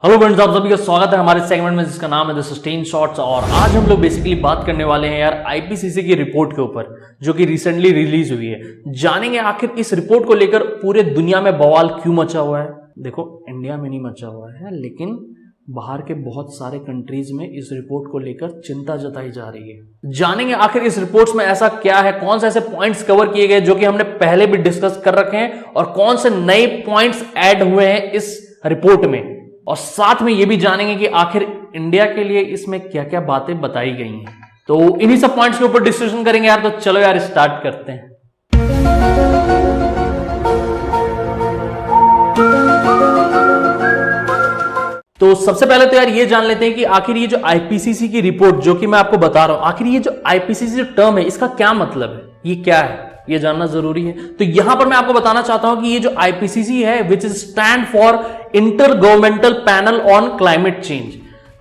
Hello friends, आप सभी का स्वागत है हमारे सेगमेंट में जिसका नाम है द सस्टेन शॉट्स। और आज हम लोग बेसिकली बात करने वाले हैं यार आईपीसीसी की रिपोर्ट के ऊपर जो कि रिसेंटली रिलीज हुई है। जानेंगे आखिर इस रिपोर्ट को लेकर पूरे दुनिया में बवाल क्यों मचा हुआ है। देखो, इंडिया में नहीं मचा हुआ है, लेकिन बाहर के बहुत सारे कंट्रीज में इस रिपोर्ट को लेकर चिंता जताई जा रही है। जानेंगे आखिर इस रिपोर्ट्स में ऐसा क्या है, कौन से ऐसे पॉइंट्स कवर किए गए जो कि हमने पहले भी डिस्कस कर रखे हैं और कौन से नए पॉइंट्स ऐड हुए हैं इस रिपोर्ट में। और साथ में ये भी जानेंगे कि आखिर इंडिया के लिए इसमें क्या क्या बातें बताई गई हैं। तो इन्हीं सब पॉइंट्स के ऊपर डिस्कशन करेंगे यार। तो चलो यार स्टार्ट करते हैं। तो सबसे पहले तो यार ये जान लेते हैं कि आखिर ये जो आईपीसीसी की रिपोर्ट जो कि मैं आपको बता रहा हूं, आखिर ये जो आईपीसीसी जो टर्म है इसका क्या मतलब है, ये क्या है, ये जानना जरूरी है। तो यहां पर मैं आपको बताना चाहता हूं कि ये जो आईपीसीसी है which is stand for inter governmental panel on climate change.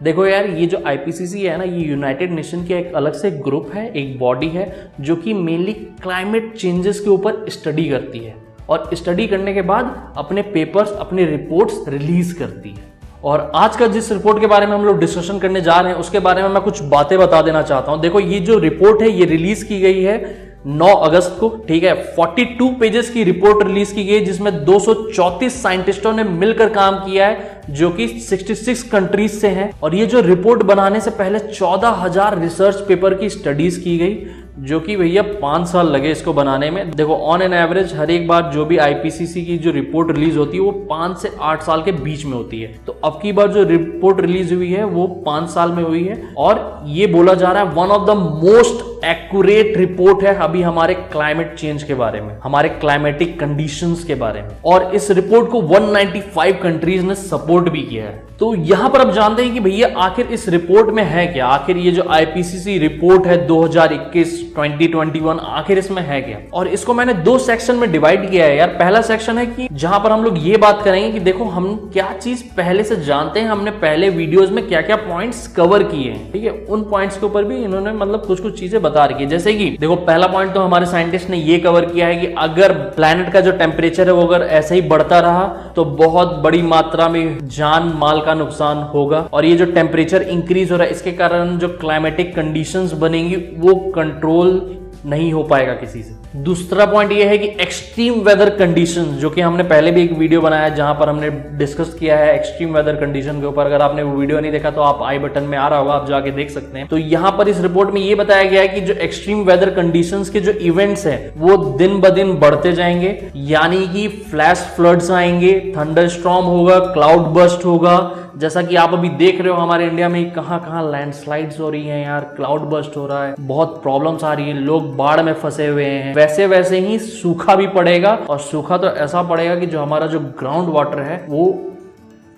देखो यार, ये जो आईपीसीसी है ना, ये यूनाइटेड नेशन की एक अलग से ग्रुप है, एक बॉडी है जो कि मेनली क्लाइमेट चेंजेस के ऊपर स्टडी करती है और स्टडी करने के बाद अपने पेपर्स, अपने रिपोर्ट्स रिलीज करती है। और आज का जिस रिपोर्ट के बारे में हम लोग डिस्कशन करने जा रहे हैं उसके बारे में मैं कुछ बातें बता देना चाहता हूं। देखो, ये जो रिपोर्ट है ये रिलीज की गई है 9 अगस्त को, ठीक है। 42 पेजेस की रिपोर्ट रिलीज की गई जिसमें 234 साइंटिस्टों ने मिलकर काम किया है जो कि 66 कंट्रीज से हैं। और ये जो रिपोर्ट बनाने से पहले 14,000 रिसर्च पेपर की स्टडीज की गई जो कि भैया 5 साल लगे इसको बनाने में। देखो, ऑन एन एवरेज हर एक बार जो भी आईपीसीसी की जो रिपोर्ट रिलीज होती है वो 5 से 8 साल के बीच में होती है। तो अब की बार जो रिपोर्ट रिलीज हुई है वो 5 साल में हुई है और ये बोला जा रहा है one of the most accurate report है अभी हमारे क्लाइमेट चेंज के बारे में, हमारे क्लाइमेटिक कंडीशंस के बारे में। और इस रिपोर्ट को 195 कंट्रीज ने सपोर्ट भी किया है। तो यहां पर अब जानते हैं कि भैया आखिर इस रिपोर्ट में है क्या, आखिर ये जो आईपीसीसी रिपोर्ट है 2021-2021 आखिर इसमें है क्या। और इसको मैंने 2 सेक्शन में डिवाइड किया है यार। पहला सेक्शन है कि जहां पर हम लोग ये बात करेंगे कि देखो हम क्या चीज पहले से जानते हैं, हमने पहले वीडियोस में क्या क्या पॉइंट्स कवर किए हैं, ठीक है। उन पॉइंट्स के ऊपर भी इन्होंने मतलब कुछ कुछ चीजें बता रखी है। जैसे कि देखो, पहला पॉइंट तो हमारे साइंटिस्ट ने ये कवर किया है कि अगर प्लैनेट का जो टेम्परेचर है वो अगर ऐसे ही बढ़ता रहा तो बहुत बड़ी मात्रा में जान माल का नुकसान होगा। और ये जो टेम्परेचर इंक्रीज हो रहा है इसके कारण जो क्लाइमेटिक कंडीशंस बनेंगी वो कंट्रोल नहीं हो पाएगा किसी से। दूसरा पॉइंट ये है कि एक्सट्रीम वेदर कंडीशंस, जो कि हमने पहले भी एक वीडियो बनाया है जहां पर हमने डिस्कस किया है एक्सट्रीम वेदर कंडीशन के ऊपर। अगर आपने वो वीडियो नहीं देखा तो आप आई बटन में आ रहा होगा, आप जाके देख सकते हैं। तो यहां पर इस रिपोर्ट में ये बताया गया है कि जो एक्सट्रीम वेदर कंडीशंस के जो इवेंट्स हैं वो दिन ब दिन बढ़ते जाएंगे, यानी कि फ्लैश फ्लड्स आएंगे, थंडर स्टॉर्म होगा, क्लाउड बर्स्ट होगा। जैसा कि आप अभी देख रहे हो हमारे इंडिया में कहां लैंडस्लाइड्स हो रही हैं यार, क्लाउड बर्स्ट हो रहा है, बहुत प्रॉब्लम्स आ रही है, लोग बाढ़ में फंसे हुए हैं। वैसे वैसे ही सूखा भी पड़ेगा और सूखा तो ऐसा पड़ेगा कि जो हमारा जो ग्राउंड वाटर है वो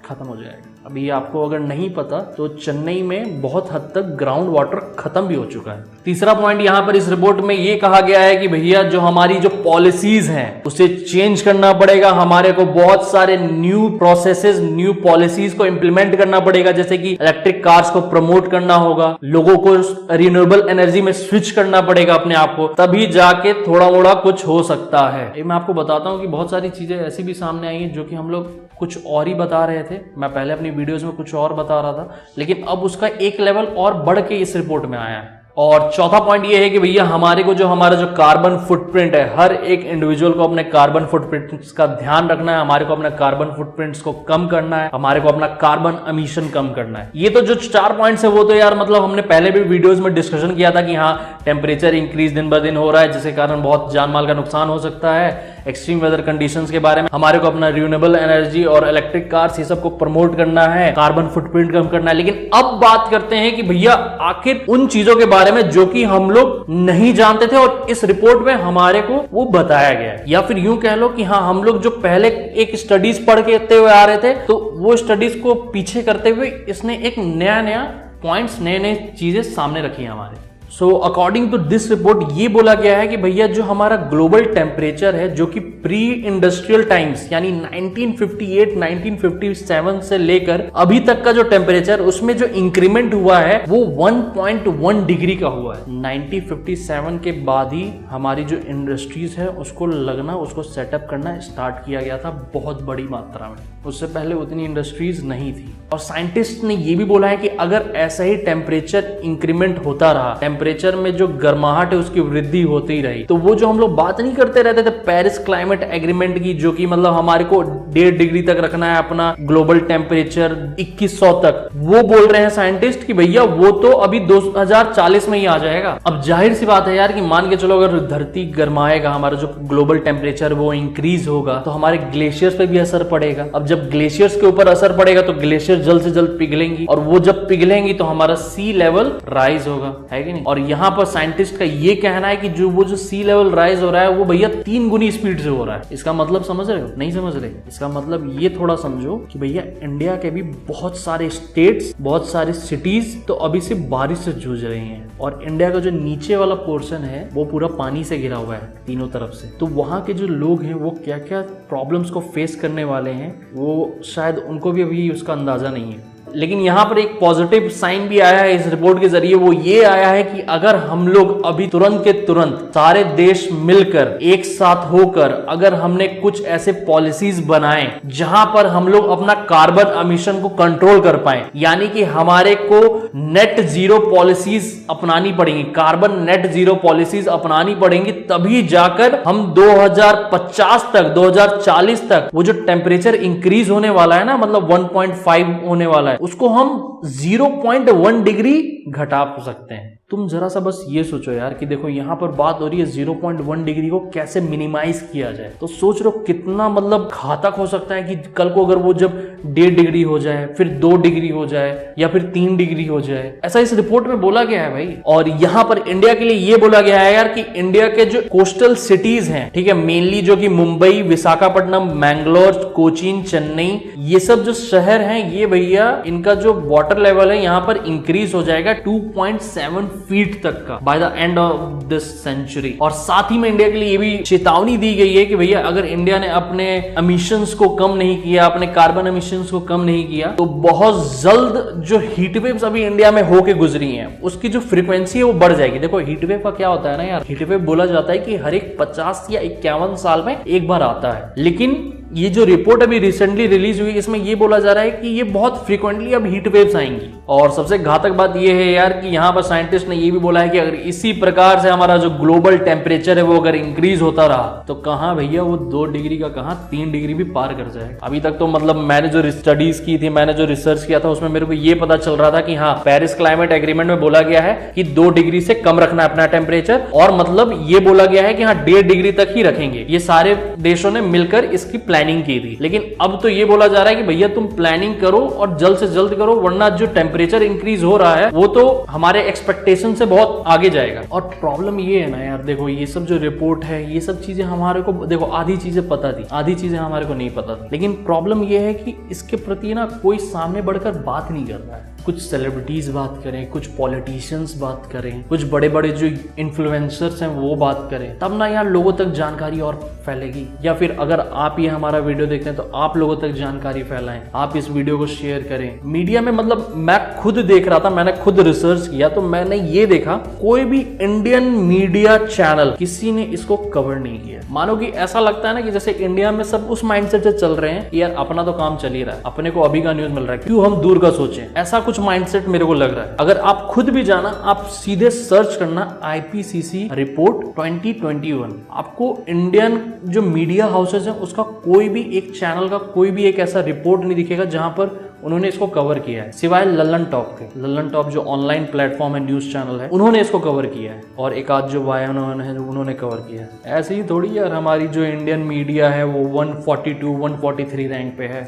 खत्म हो जाएगा। अभी आपको अगर नहीं पता तो चेन्नई में बहुत हद तक ग्राउंड वाटर खत्म भी हो चुका है। तीसरा पॉइंट यहां पर इस रिपोर्ट में ये कहा गया है कि भैया जो हमारी जो पॉलिसीज हैं उसे चेंज करना पड़ेगा। हमारे को बहुत सारे न्यू प्रोसेसेस, न्यू पॉलिसीज को इंप्लीमेंट करना पड़ेगा, जैसे कि इलेक्ट्रिक कार्स को प्रमोट करना होगा, लोगों को रिन्यूएबल एनर्जी में स्विच करना पड़ेगा अपने आप को, तभी जाके थोड़ा मोड़ा कुछ हो सकता है। मैं आपको बताता हूं कि बहुत सारी चीजें ऐसी भी सामने आई है जो कि हम लोग कुछ और ही बता रहे थे। मैं पहले अपनी वीडियोस में कुछ और बता रहा था, लेकिन अब उसका एक लेवल और बढ़ के इस रिपोर्ट में आया है। और चौथा पॉइंट ये है कि भैया हमारे को जो हमारा जो कार्बन फुटप्रिंट है, हर एक इंडिविजुअल को अपने कार्बन फुटप्रिंट्स का ध्यान रखना है, हमारे को अपने कार्बन फुटप्रिंट्स को कम करना है, हमारे को अपना कार्बन एमिशन कम करना है। ये तो जो 4 पॉइंट्स है वो तो यार मतलब हमने पहले भी वीडियोस में डिस्कशन किया था कि हाँ, टेम्परेचर इंक्रीज दिन ब दिन हो रहा है जिसके कारण बहुत जान माल का नुकसान हो सकता है। एक्सट्रीम वेदर कंडीशंस के बारे में हमारे को अपना रिन्यूएबल एनर्जी और इलेक्ट्रिक कार्स ये सब को प्रमोट करना है, कार्बन फुटप्रिंट कम करना है। लेकिन अब बात करते हैं कि भैया आखिर उन चीजों के बारे में जो कि हम लोग नहीं जानते थे और इस रिपोर्ट में हमारे को वो बताया गया है। या फिर यूं कह लो कि हाँ, हम लोग जो पहले एक स्टडीज पढ़ के हुए आ रहे थे तो वो स्टडीज को पीछे करते हुए इसने एक नया पॉइंट्स, नए चीजें सामने रखी है हमारे। So according to this report ये बोला गया है कि भैया जो हमारा ग्लोबल टेम्परेचर है जो कि प्री इंडस्ट्रियल टाइम्स यानी 1958 1957 से लेकर अभी तक का जो टेम्परेचर उसमें जो इंक्रीमेंट हुआ है वो 1.1 डिग्री का हुआ है। 1957 के बाद ही हमारी जो इंडस्ट्रीज है उसको लगना, उसको सेटअप करना स्टार्ट किया गया था बहुत बड़ी मात्रा में। उससे पहले उतनी इंडस्ट्रीज नहीं थी। और साइंटिस्ट ने ये भी बोला है कि अगर ऐसा ही टेम्परेचर इंक्रीमेंट होता रहा, टेम्परेचर में जो गर्माहट है उसकी वृद्धि होती ही रही, तो वो जो हम लोग बात नहीं करते रहते थे पेरिस क्लाइमेट एग्रीमेंट की, जो कि मतलब हमारे को 1.5 डिग्री तक रखना है अपना ग्लोबल टेम्परेचर 2100 तक, वो बोल रहे हैं साइंटिस्ट कि भैया वो तो अभी 2040 में ही आ जाएगा। अब जाहिर सी बात है यार कि मान के चलो अगर धरती गर्माएगा, हमारा जो ग्लोबल टेम्परेचर वो इंक्रीज होगा तो हमारे ग्लेशियर्स पे भी असर पड़ेगा। अब जब ग्लेशियर्स के ऊपर असर पड़ेगा तो ग्लेशियर जल्द से जल्द पिघलेंगी, और वो जब पिघलेंगी तो हमारा सी लेवल राइज होगा, है कि नहीं। और यहाँ पर साइंटिस्ट का ये कहना है कि जो सी लेवल राइज हो रहा है वो भैया 3 गुनी स्पीड से हो रहा है। इसका मतलब समझ रहे हो? नहीं समझ रहे? इसका मतलब ये थोड़ा समझो कि भैया इंडिया के भी बहुत सारे स्टेट्स, बहुत सारे सिटीज तो अभी से बारिश से जूझ रही हैं, और इंडिया का जो नीचे वाला पोर्शन है वो पूरा पानी से घिरा हुआ है तीनों तरफ से। तो वहां के जो लोग हैं वो क्या क्या प्रॉब्लम्स को फेस करने वाले हैं वो शायद उनको भी अभी उसका अंदाजा नहीं है। लेकिन यहाँ पर एक पॉजिटिव साइन भी आया है इस रिपोर्ट के जरिए, वो ये आया है कि अगर हम लोग अभी तुरंत के तुरंत सारे देश मिलकर एक साथ होकर अगर हमने कुछ ऐसे पॉलिसीज बनाए जहां पर हम लोग अपना कार्बन एमिशन को कंट्रोल कर पाए, यानी कि हमारे को नेट जीरो पॉलिसीज अपनानी पड़ेंगी, कार्बन नेट जीरो पॉलिसीज अपनानी पड़ेंगी, तभी जाकर हम 2050 तक 2040 तक वो जो टेम्परेचर इंक्रीज होने वाला है ना, मतलब 1.5 होने वाला है, उसको हम 0.1 डिग्री घटा सकते हैं। तुम जरा सा बस ये सोचो यार कि देखो यहाँ पर बात हो रही है 0.1 डिग्री को कैसे मिनिमाइज किया जाए। तो सोच लो कितना मतलब घातक हो सकता है कि कल को अगर वो जब 1.5 डिग्री हो जाए, फिर 2 डिग्री हो जाए, या फिर 3 डिग्री हो जाए, ऐसा इस रिपोर्ट में बोला गया है भाई। और यहाँ पर इंडिया के लिए ये बोला गया है यार कि इंडिया के जो कोस्टल सिटीज हैं, ठीक है, मेनली जो कि मुंबई, विशाखापट्टनम, मैंगलोर, कोचीन, चेन्नई, ये सब जो शहर हैं ये भैया इनका जो वाटर लेवल है यहाँ पर इंक्रीज हो जाएगा 2.7 फीट तक का by the end of this century. और साथ ही में इंडिया के लिए ये भी चेतावनी दी गई है कि भैया अगर इंडिया ने अपने एमिशंस को कम नहीं किया, अपने कार्बन एमिशंस को कम नहीं किया, तो बहुत जल्द जो हीट वेव्स अभी इंडिया में होके गुजरी हैं उसकी जो फ्रीक्वेंसी है वो बढ़ जाएगी। देखो हीट वेव का क्या होता है ना यार, हीट वेव बोला जाता है कि हर एक 50 या 51 साल में एक बार आता है, लेकिन ये जो रिपोर्ट अभी रिसेंटली रिलीज हुई इसमें ये बोला जा रहा है कि ये बहुत फ्रीक्वेंटली अब हीट वेव्स आएंगी। और सबसे घातक बात ये है यार कि यहाँ पर साइंटिस्ट ने ये भी बोला है कि अगर इसी प्रकार से हमारा जो ग्लोबल टेम्परेचर है वो अगर इंक्रीज होता रहा तो कहाँ भैया वो 2 डिग्री का कहाँ 3 डिग्री भी पार कर जाएगा। अभी तक तो मतलब मैंने जो स्टडीज की थी, मैंने जो रिसर्च किया था उसमें मेरे को ये पता चल रहा था कि हाँ पेरिस क्लाइमेट एग्रीमेंट में बोला गया है कि 2 डिग्री से कम रखना है अपना टेम्परेचर, और मतलब ये बोला गया है कि हाँ 1.5 डिग्री तक ही रखेंगे। ये सारे देशों ने मिलकर इसकी प्लानिंग की थी। लेकिन अब तो ये बोला जा रहा है कि भैया तुम प्लानिंग करो और जल्द से जल्द करो, वरना जो टेम्परेचर इंक्रीज हो रहा है वो तो हमारे एक्सपेक्टेशन से बहुत आगे जाएगा। और प्रॉब्लम ये है ना यार, देखो ये सब जो रिपोर्ट है ये सब चीजें हमारे को, देखो आधी चीजें पता थी, आधी चीजें हमारे को नहीं पता थी, लेकिन प्रॉब्लम ये है कि इसके प्रति ना कोई सामने बढ़कर बात नहीं कर रहा है। कुछ सेलिब्रिटीज बात करें, कुछ पॉलिटिशियंस बात करें, कुछ बड़े बड़े जो इन्फ्लुएंसर्स हैं वो बात करें, तब ना यार लोगों तक जानकारी और फैलेगी। या फिर अगर आप ये हमारा वीडियो देखते हैं तो आप लोगों तक जानकारी फैलाएं, आप इस वीडियो को शेयर करें। मीडिया में मतलब मैं खुद देख रहा था, मैंने खुद रिसर्च किया तो मैंने ये देखा कोई भी इंडियन मीडिया चैनल किसी ने इसको कवर नहीं किया। मानो कि ऐसा लगता है ना कि जैसे इंडिया में सब उस माइंडसेट से चल रहे हैं यार अपना तो काम चल ही रहा है, अपने को अभी का न्यूज मिल रहा है, क्यों हम दूर का सोचें, ऐसा कुछ माइंडसेट मेरे को लग रहा है। अगर आप खुद भी जाना, आप सीधे सर्च करना IPCC रिपोर्ट 2021, आपको इंडियन जो मीडिया हाउसेस हैं उसका कोई भी एक चैनल का कोई भी एक ऐसा रिपोर्ट नहीं दिखेगा जहां पर उन्होंने इसको कवर किया है, सिवाय लल्लन टॉप के। लल्लन टॉप जो ऑनलाइन प्लेटफॉर्म है, न्यूज चैनल है, उन्होंने इसको कवर किया है, और एक आध जो वायन है उन्होंने कवर किया है। ऐसे ही थोड़ी यार हमारी जो इंडियन मीडिया है वो 142 143 रैंक पे है,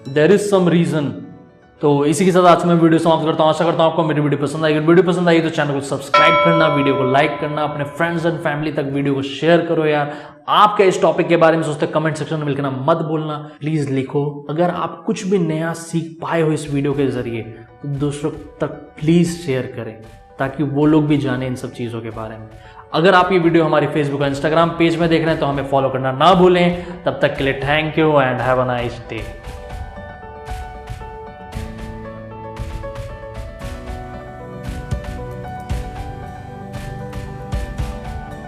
देयर इज सम रीजन। तो इसी के साथ आज मैं वीडियो समाप्त करता हूँ। आशा करता हूँ आपको मेरी वीडियो पसंद आई। अगर वीडियो पसंद आई तो चैनल को सब्सक्राइब करना, वीडियो को लाइक करना, अपने फ्रेंड्स एंड फैमिली तक वीडियो को शेयर करो यार। आप क्या इस टॉपिक के बारे में सोचते हैं कमेंट सेक्शन में लिखना मत भूलना, प्लीज लिखो। अगर आप कुछ भी नया सीख पाए हो इस वीडियो के जरिए तो दूसरों तक प्लीज शेयर करें। ताकि वो लोग भी जाने इन सब चीज़ों के बारे में। अगर आप ये वीडियो हमारे फेसबुक और इंस्टाग्राम पेज में देख रहे हैं तो हमें फॉलो करना ना भूलें। तब तक के लिए thank you and have a nice day.